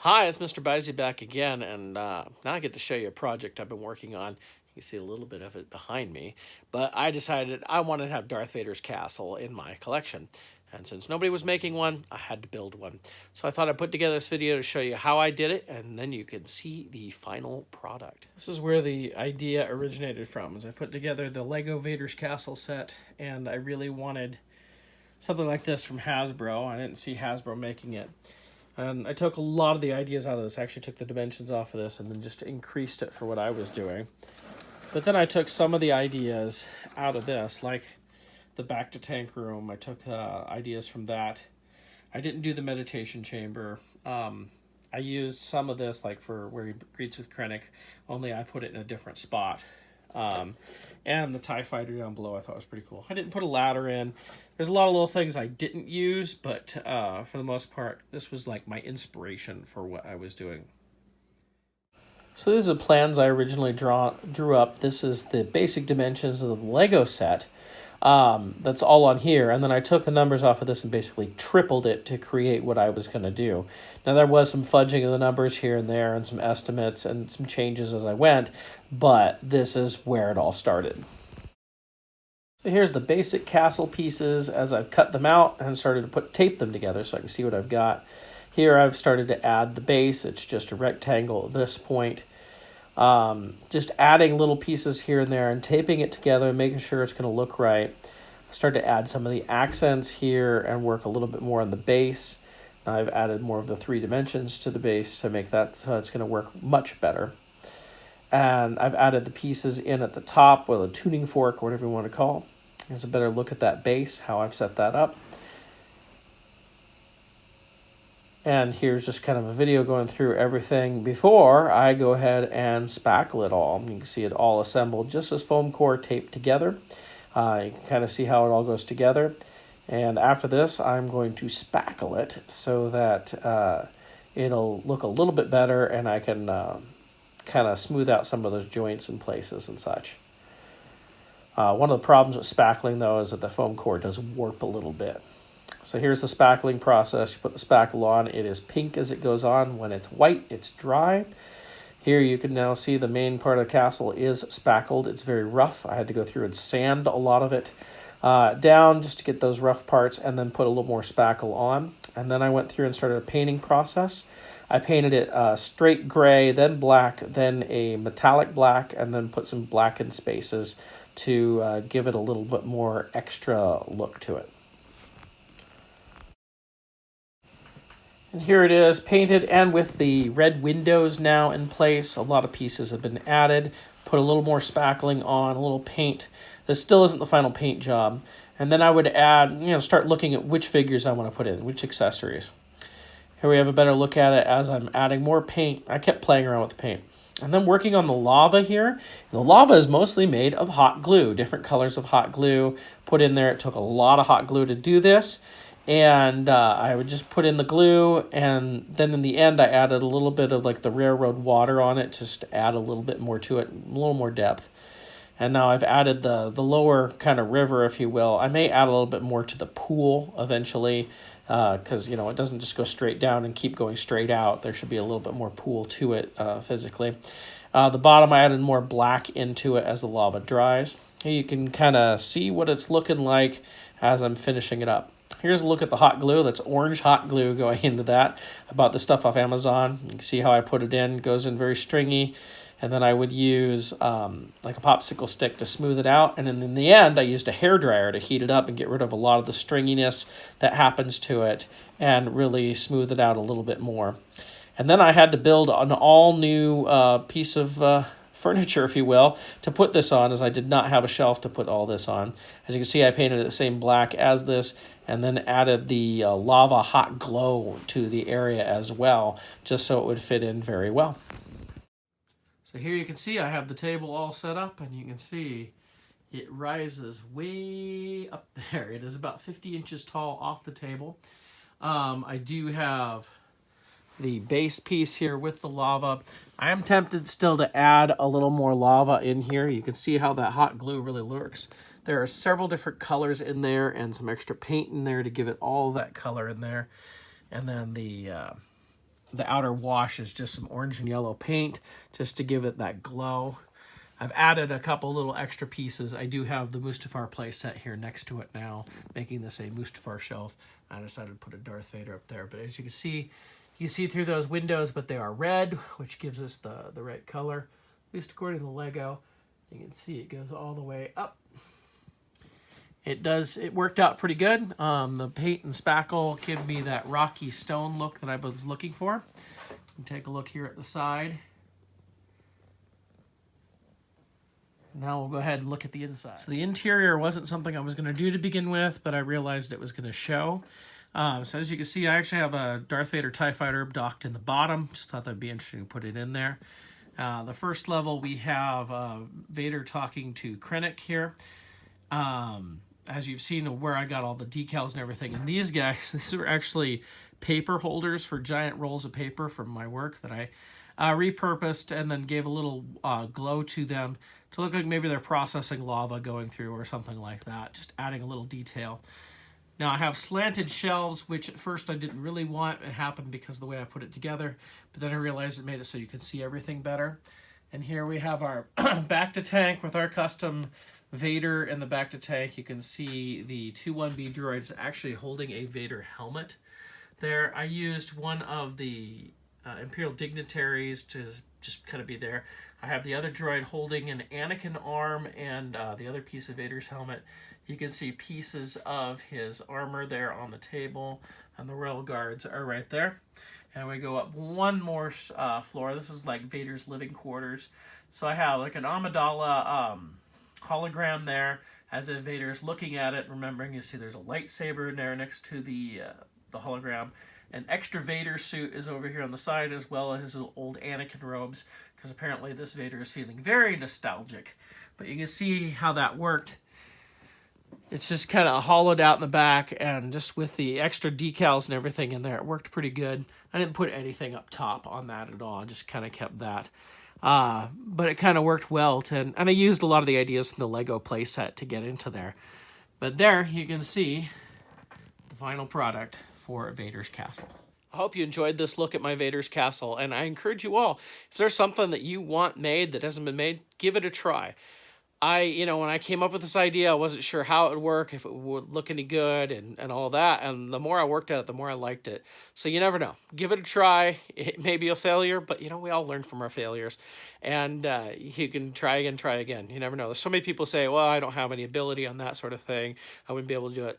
Hi, it's MrByZ back again, and now I get to show you a project I've been working on. You can see a little bit of it behind me, but I decided I wanted to have Darth Vader's castle in my collection. And since nobody was making one, I had to build one. So I thought I'd put together this video to show you how I did it, and then you can see the final product. This is where the idea originated from, as I put together the Lego Vader's castle set, and I really wanted something like this from Hasbro. I didn't see Hasbro making it. And I took a lot of the ideas out of this. I actually took the dimensions off of this and then just increased it for what I was doing. But then I took some of the ideas out of this, like the back to tank room. I took ideas from that. I didn't do the meditation chamber. I used some of this, like for where he greets with Krennic, only I put it in a different spot. And the TIE fighter down below I thought was pretty cool. I didn't put a ladder in. There's a lot of little things I didn't use, but for the most part, this was like my inspiration for what I was doing. So these are the plans I originally drew up. This is the basic dimensions of the Lego set. That's all on here, and then I took the numbers off of this and basically tripled it to create what I was going to do. Now there was some fudging of the numbers here and there and some estimates and some changes as I went, but this is where it all started. So here's the basic castle pieces as I've cut them out and started to tape them together so I can see what I've got. Here I've started to add the base. It's just a rectangle at this point. Just adding little pieces here and there and taping it together and making sure it's going to look right. I started to add some of the accents here and work a little bit more on the base. Now I've added more of the 3 dimensions to the base to make that so it's going to work much better. And I've added the pieces in at the top with a tuning fork, or whatever you want to call it. Here's a better look at that base, how I've set that up. And here's just kind of a video going through everything before I go ahead and spackle it all. You can see it all assembled just as foam core taped together. You can kind of see how it all goes together. And after this, I'm going to spackle it so that it'll look a little bit better and I can kind of smooth out some of those joints and places and such. One of the problems with spackling, though, is that the foam core does warp a little bit. So here's the spackling process. You put the spackle on. It is pink as it goes on. When it's white, it's dry. Here you can now see the main part of the castle is spackled. It's very rough. I had to go through and sand a lot of it down just to get those rough parts and then put a little more spackle on. And then I went through and started a painting process. I painted it straight gray, then black, then a metallic black, and then put some blackened spaces to give it a little bit more extra look to it. And here it is, painted and with the red windows now in place. A lot of pieces have been added. Put a little more spackling on, a little paint. This still isn't the final paint job. And then I would add, start looking at which figures I want to put in, which accessories. Here we have a better look at it as I'm adding more paint. I kept playing around with the paint. And then working on the lava here. The lava is mostly made of hot glue, different colors of hot glue put in there. It took a lot of hot glue to do this. And I would just put in the glue, and then in the end I added a little bit of like the railroad water on it just to add a little bit more to it, a little more depth. And now I've added the lower kind of river, if you will. I may add a little bit more to the pool eventually because, it doesn't just go straight down and keep going straight out. There should be a little bit more pool to it physically. The bottom, I added more black into it as the lava dries. Here you can kind of see what it's looking like as I'm finishing it up. Here's a look at the hot glue. That's orange hot glue going into that. I bought this stuff off Amazon. You can see how I put it in. It goes in very stringy. And then I would use like a popsicle stick to smooth it out. And then in the end, I used a hairdryer to heat it up and get rid of a lot of the stringiness that happens to it and really smooth it out a little bit more. And then I had to build an all-new piece of furniture, if you will, to put this on, as I did not have a shelf to put all this on. As you can see, I painted it the same black as this and then added the lava hot glow to the area as well, just so it would fit in very well. So here you can see I have the table all set up, and you can see it rises way up there. It is about 50 inches tall off the table. I do have the base piece here with the lava. I am tempted still to add a little more lava in here. You can see how that hot glue really lurks. There are several different colors in there and some extra paint in there to give it all that color in there. And then the The outer wash is just some orange and yellow paint just to give it that glow. I've added a couple little extra pieces. I do have the Mustafar playset here next to it now, making this a Mustafar shelf. I decided to put a Darth Vader up there. But as you can see through those windows, but they are red, which gives us the right color, at least according to the Lego. You can see it goes all the way up. It worked out pretty good. The paint and spackle give me that rocky stone look that I was looking for. Take a look here at the side. Now we'll go ahead and look at the inside. So the interior wasn't something I was going to do to begin with, but I realized it was going to show. So as you can see, I actually have a Darth Vader TIE Fighter docked in the bottom. Just thought that'd be interesting to put it in there. The first level, we have Vader talking to Krennic here. As you've seen where I got all the decals and everything. And these guys, these were actually paper holders for giant rolls of paper from my work that I repurposed and then gave a little glow to them to look like maybe they're processing lava going through or something like that, just adding a little detail. Now I have slanted shelves, which at first I didn't really want. It happened because of the way I put it together, but then I realized it made it so you could see everything better. And here we have our back to tank with our custom Vader in the back to tank. You can see the 2-1B droids actually holding a Vader helmet there. I used one of the Imperial dignitaries to just kind of be there. I have the other droid holding an Anakin arm and the other piece of Vader's helmet. You can see pieces of his armor there on the table, and the royal guards are right there. And we go up one more floor. This is like Vader's living quarters. So I have like an Amidala hologram there, as if Vader's looking at it. Remembering, you see there's a lightsaber in there next to the hologram. An extra Vader suit is over here on the side, as well as his old Anakin robes, because apparently this Vader is feeling very nostalgic. But you can see how that worked. It's just kind of hollowed out in the back, and just with the extra decals and everything in there, it worked pretty good. I didn't put anything up top on that at all. I just kind of kept that. But it kind of worked well. And I used a lot of the ideas from the Lego playset to get into there. But there you can see the final product for Vader's Castle. I hope you enjoyed this look at my Vader's Castle, and I encourage you all, if there's something that you want made that hasn't been made, give it a try. When I came up with this idea, I wasn't sure how it would work, if it would look any good and all that. And the more I worked at it, the more I liked it. So you never know. Give it a try. It may be a failure, but we all learn from our failures. And you can try again. You never know. There's so many people say, well, I don't have any ability on that sort of thing. I wouldn't be able to do it.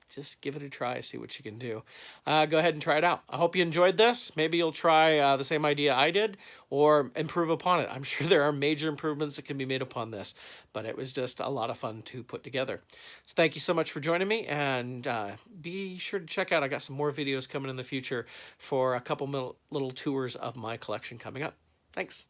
Just give it a try, see what you can do. Go ahead and try it out. I hope you enjoyed this. Maybe you'll try the same idea I did or improve upon it. I'm sure there are major improvements that can be made upon this, but it was just a lot of fun to put together. So thank you so much for joining me, and be sure to check out, I got some more videos coming in the future for a couple little tours of my collection coming up. Thanks.